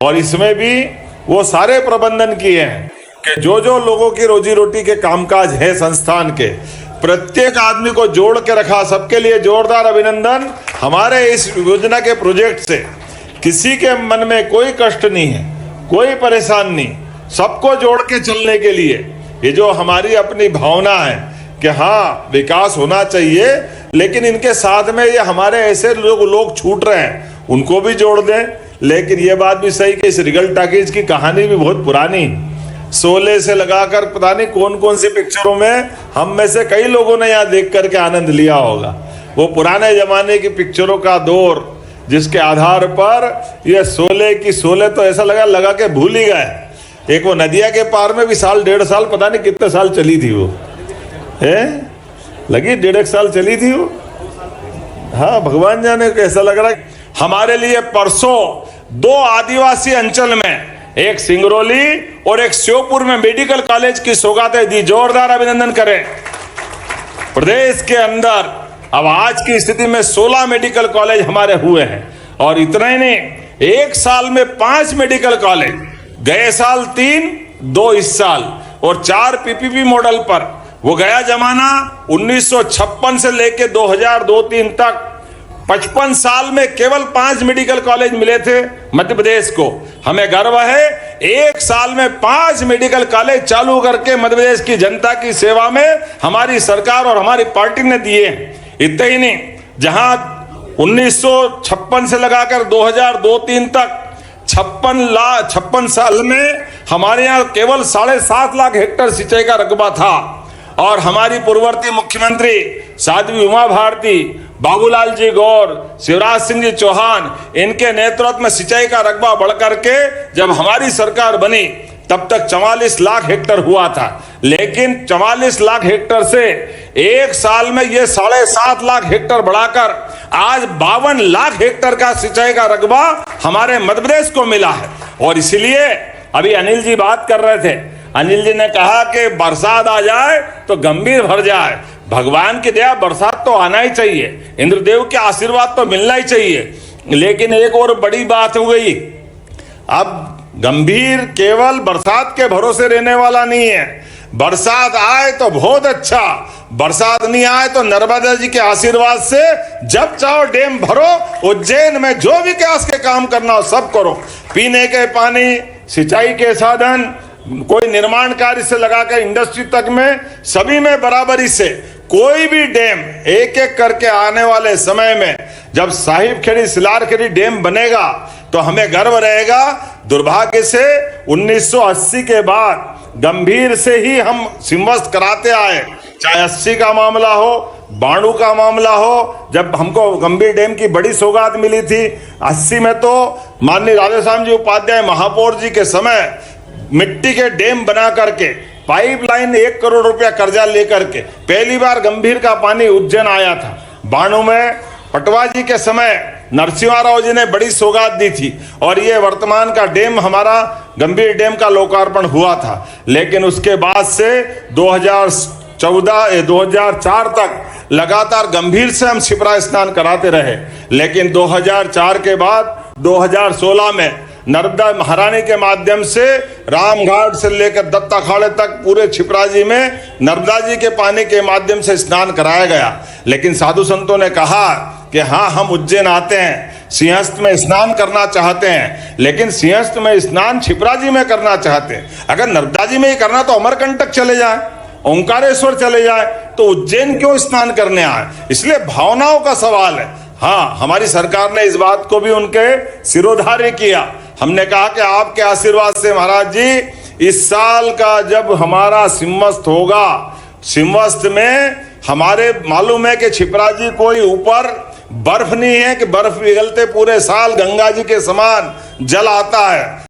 और इसमें भी वो सारे प्रबंधन किए हैं कि जो जो लोगों की रोजी रोटी के कामकाज है संस्थान के, प्रत्येक आदमी को जोड़ के रखा। सबके लिए जोरदार अभिनंदन। हमारे इस योजना के प्रोजेक्ट से किसी के मन में कोई कष्ट नहीं है, कोई परेशान नहीं, सबको जोड़ के चलने के लिए ये जो हमारी अपनी भावना है कि हाँ विकास होना चाहिए, लेकिन इनके साथ में ये हमारे ऐसे लोग छूट रहे हैं, उनको भी जोड़ दें। लेकिन ये बात भी सही कि इस रिगल टॉकीज की कहानी भी बहुत पुरानी, शोले से लगाकर पता नहीं कौन कौन सी पिक्चरों में हम में से कई लोगों ने यहाँ देख करके आनंद लिया होगा। वो पुराने जमाने की पिक्चरों का दौर जिसके आधार पर ये शोले तो ऐसा लगा के भूल ही गए। एक वो नदिया के पार में भी साल 1.5 साल पता नहीं कितने साल चली थी वो, है लगी 1.5 साल चली थी वो। हाँ भगवान जाने कैसा लग रहा है। हमारे लिए परसों 2 आदिवासी अंचल में, एक सिंगरौली और एक श्योपुर में मेडिकल कॉलेज की सौगातें दी। जोरदार अभिनंदन करें। प्रदेश के अंदर अब आज की स्थिति में 16 मेडिकल कॉलेज हमारे हुए हैं, और इतना ही नहीं, एक साल में 5 मेडिकल कॉलेज, गए साल 3, 2 इस साल, और 4 पीपीपी मॉडल पर। वो गया जमाना 1956 से लेके 2002-3 तक 55 साल में केवल 5 मेडिकल कॉलेज मिले थे मध्य प्रदेश को। हमें गर्व है, एक साल में 5 मेडिकल कॉलेज चालू करके मध्य प्रदेश की जनता की सेवा में हमारी सरकार और हमारी पार्टी ने दिए। इतना ही नहीं, जहां 1956 से लगाकर 2002-3 तक 56 साल में हमारे यहाँ केवल 7.5 लाख हेक्टेयर सिंचाई का रकबा था, और हमारी पूर्ववर्ती मुख्यमंत्री साध्वी उमा भारती, बाबूलाल जी गौर, शिवराज सिंह जी चौहान, इनके नेतृत्व में सिंचाई का रकबा बढ़कर के जब हमारी सरकार बनी तब तक 44 लाख हेक्टेयर हुआ था। लेकिन 44 लाख हेक्टेयर से एक साल में ये 7.5 लाख हेक्टेयर बढ़ाकर आज 52 लाख हेक्टेयर का सिंचाई का रकबा हमारे मध्य प्रदेश को मिला है। और इसलिए अभी अनिल जी बात कर रहे थे, अनिल जी ने कहा कि बरसात आ जाए तो गंभीर भर जाए। भगवान की दया, बरसात तो आना ही चाहिए, इंद्रदेव के आशीर्वाद तो मिलना ही चाहिए। लेकिन एक और बड़ी बात हो गई, अब गंभीर केवल बरसात के भरोसे रहने वाला नहीं है। बरसात आए तो बहुत अच्छा, बरसात नहीं आए तो नर्मदा जी के आशीर्वाद से जब चाहो डैम भरो, उज्जैन में जो भी विकास के काम करना हो सब करो। पीने के पानी, सिंचाई के साधन, कोई निर्माण कार्य से लगाकर इंडस्ट्री तक में सभी में बराबरी से कोई भी डैम एक एक करके आने वाले समय में जब साहिबखेड़ी सिलारखेड़ी डैम बनेगा तो हमें गर्व रहेगा। दुर्भाग्य से 1980 के बाद गंभीर से ही हम सिमवस्त कराते आए, चाहे 80 का मामला हो, 92 का मामला हो, जब हमको गंभीर डैम की बड़ी सौगात मिली थी। 80 में तो माननीय राधेश्याम जी उपाध्याय महापौर जी के समय मिट्टी के डैम बना करके, पाइपलाइन 1 करोड़ रुपया कर्जा लेकर के पहली बार गंभीर का पानी उज्जैन आया था। 92 में पटवा जी के समय नरसिम्हा राव जी ने बड़ी सौगात दी थी, और ये वर्तमान का डैम हमारा गंभीर डैम का लोकार्पण हुआ था। लेकिन उसके बाद से 2004 तक लगातार गंभीर से हम शिप्रा स्नान कराते रहे। लेकिन 2004 के बाद 2016 में नर्मदा महारानी के माध्यम से रामघाट से लेकर दत्त अखाड़े तक पूरे क्षिप्रा जी में नर्मदा जी के पानी के माध्यम से स्नान कराया गया। लेकिन साधु संतों ने कहा कि हाँ हम उज्जैन आते हैं, सिंहस्थ में स्नान करना चाहते हैं, लेकिन सिंहस्थ में स्नान क्षिप्रा जी में करना चाहते हैं। अगर नर्मदा जी में ही करना तो अमरकंटक चले जाए, ओंकारेश्वर चले जाए, तो उज्जैन क्यों स्नान करने आए? इसलिए भावनाओं का सवाल है। हाँ, हमारी सरकार ने इस बात को भी उनके सिरोधार्य किया। हमने कहा कि आपके आशीर्वाद से महाराज जी इस साल का जब हमारा सिमवस्त होगा, सिमवस्त में हमारे मालूम है कि क्षिप्रा जी कोई ऊपर बर्फ नहीं है कि बर्फ पिघलते पूरे साल गंगा जी के समान जल आता है।